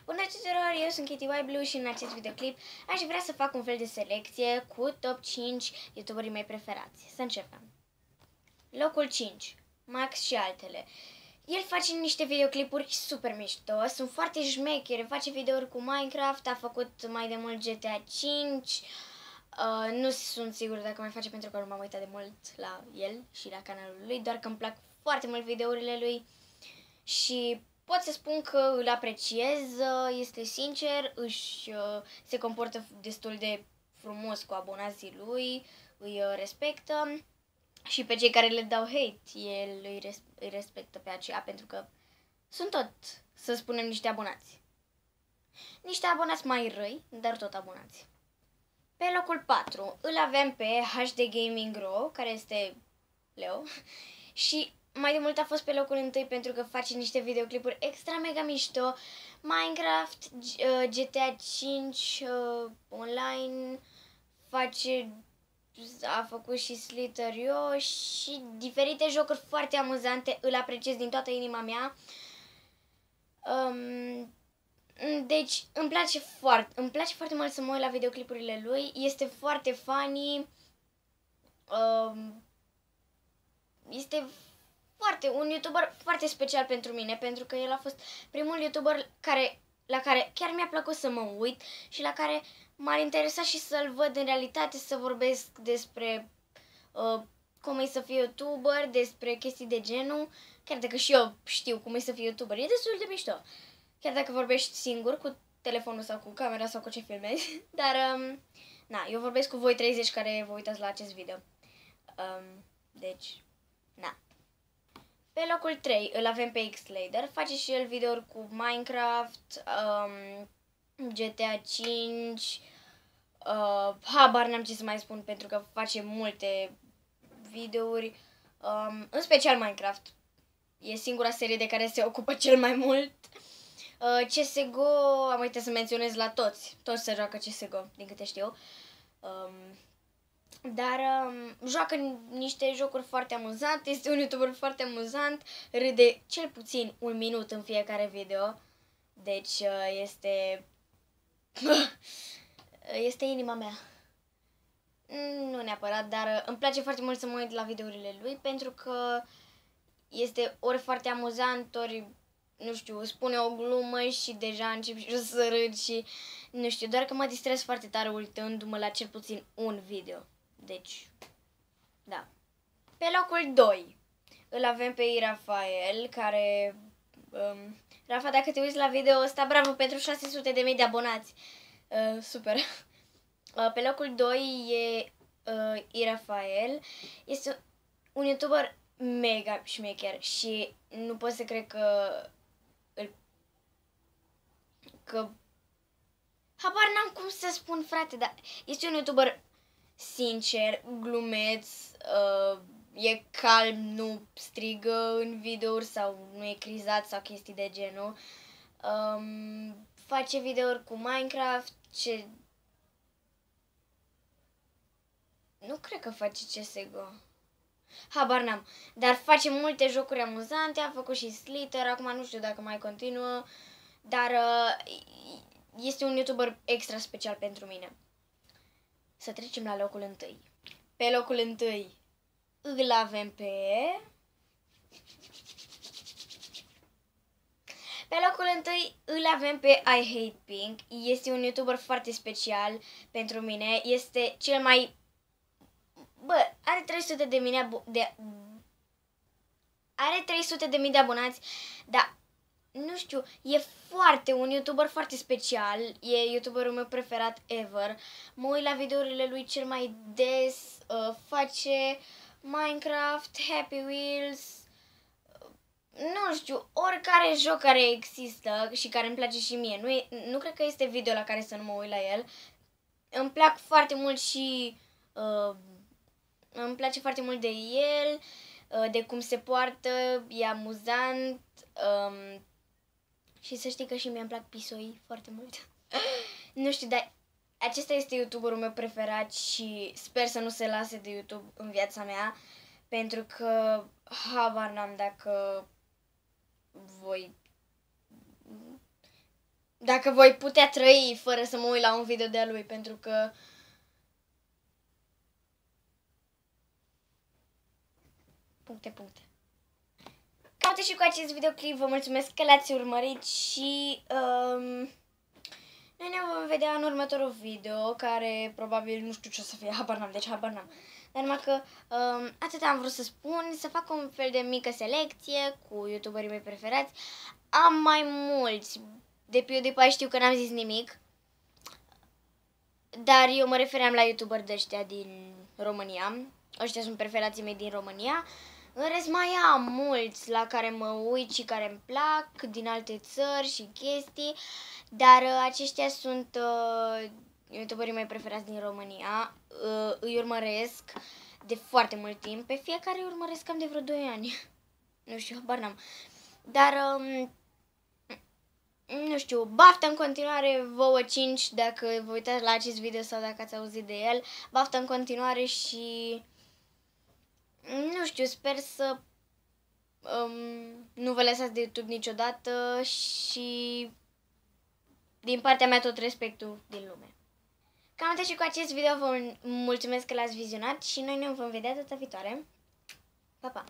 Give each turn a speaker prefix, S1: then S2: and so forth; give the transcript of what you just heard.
S1: Bună tuturor, eu sunt Kitty White Blue și în acest videoclip aș vrea să fac un fel de selecție cu top 5 youtuberii mei preferați. Să începem. Locul 5, Max și altele. El face niște videoclipuri super mișto, sunt foarte șmechere, face videouri cu Minecraft, a făcut mai de mult GTA 5. Nu sunt sigur dacă mai face pentru că nu m-am uitat de mult la el și la canalul lui, doar că îmi plac foarte mult videourile lui și pot să spun că îl apreciez, este sincer, se comportă destul de frumos cu abonații lui, îi respectă și pe cei care le dau hate, el îi respectă pe aceea pentru că sunt tot, să spunem, niște abonați. Niște abonați mai răi, dar tot abonați. Pe locul 4 îl avem pe HD Gaming Ro, care este Leo, și mai de mult a fost pe locul 1 pentru că face niște videoclipuri extra mega mișto, Minecraft, GTA 5 online, a făcut și Slither.io și diferite jocuri foarte amuzante, îl apreciez din toată inima mea. Deci îmi place foarte mult să mă uit la videoclipurile lui, este foarte funny, este un YouTuber foarte special pentru mine, pentru că el a fost primul YouTuber la care chiar mi-a plăcut să mă uit și la care m-ar interesa și să-l văd în realitate, să vorbesc despre cum e să fii YouTuber, despre chestii de genul, chiar dacă și eu știu cum e să fii YouTuber, e destul de mișto. Chiar dacă vorbești singur cu telefonul sau cu camera sau cu ce filmezi, dar na, eu vorbesc cu voi 30 care vă uitați la acest video. Deci, na. Pe locul 3 îl avem pe Xlader, face și el videouri cu Minecraft, GTA 5, habar n-am ce să mai spun pentru că face multe videouri, în special Minecraft. E singura serie de care se ocupă cel mai mult. CSGO, am uitat să menționez la toți se joacă CSGO, din câte știu. Dar joacă niște jocuri foarte amuzante, este un YouTuber foarte amuzant, râde cel puțin un minut în fiecare video, deci este inima mea. Nu neapărat, dar îmi place foarte mult să mă uit la videourile lui pentru că este ori foarte amuzant, ori, nu știu, spune o glumă și deja încep și să râd și, nu știu, doar că mă distrez foarte tare uitându-mă la cel puțin un video. Deci, da. Pe locul 2 îl avem pe Irafael, care... Rafa, dacă te uiți la video ăsta, bravo pentru 600.000 de abonați. Super. Pe locul 2 e Irafael. Este un YouTuber mega șmecher și nu pot să cred că habar n-am cum să spun, frate, dar este un YouTuber sincer, glumeț, e calm, nu strigă în videouri sau nu e crizat sau chestii de genul. Face videouri cu Minecraft, nu cred că face CSGO. Habar n-am, dar face multe jocuri amuzante, a făcut și Slither, acum nu știu dacă mai continuă, dar este un YouTuber extra special pentru mine. Să trecem la locul 1. Pe locul 1 îl avem pe... Pe locul 1 îl avem pe I Hate Pink. Este un YouTuber foarte special pentru mine. Este cel mai... are 300.000 de abonați, dar nu știu, e un YouTuber foarte special, e YouTuberul meu preferat ever. Mă uit la videourile lui cel mai des, face Minecraft, Happy Wheels, nu știu, oricare joc care există și care îmi place și mie. Nu cred că este video la care să nu mă uit la el. Îmi plac foarte mult și îmi place foarte mult de el, de cum se poartă, e amuzant. Și să știi că și mie îmi plac pisoi foarte mult. Nu știu, dar acesta este YouTuberul meu preferat și sper să nu se lase de YouTube în viața mea, pentru că habar n-am dacă voi... Dacă voi putea trăi fără să mă uit la un video de-a lui, pentru că... Puncte. Cam atât și cu acest videoclip, vă mulțumesc că l-ați urmărit și noi ne vom vedea în următorul video, care probabil nu știu ce o să fie, habar n-am. Dar numai că atât am vrut să spun, să fac un fel de mică selecție cu youtuberii mei preferați. Am mai mulți, de PewDiePie știu că n-am zis nimic, dar eu mă refeream la youtuberi de ăștia din România. Ăștia sunt preferații mei din România. În rest mai am mulți la care mă uit și care îmi plac din alte țări și chestii, dar aceștia sunt youtuberii mei preferați din România. Îi urmăresc de foarte mult timp, pe fiecare îi urmăresc cam de vreo 2 ani. Nu știu, habar n-am. Dar nu știu, baftă în continuare vouă 5 dacă vă uitați la acest video sau dacă ați auzit de el. Baftă în continuare și nu știu, sper să nu vă lăsați de YouTube niciodată și din partea mea tot respectul din lume. Cam atât și cu acest video, vă mulțumesc că l-ați vizionat și noi ne vom vedea data viitoare. Pa, pa!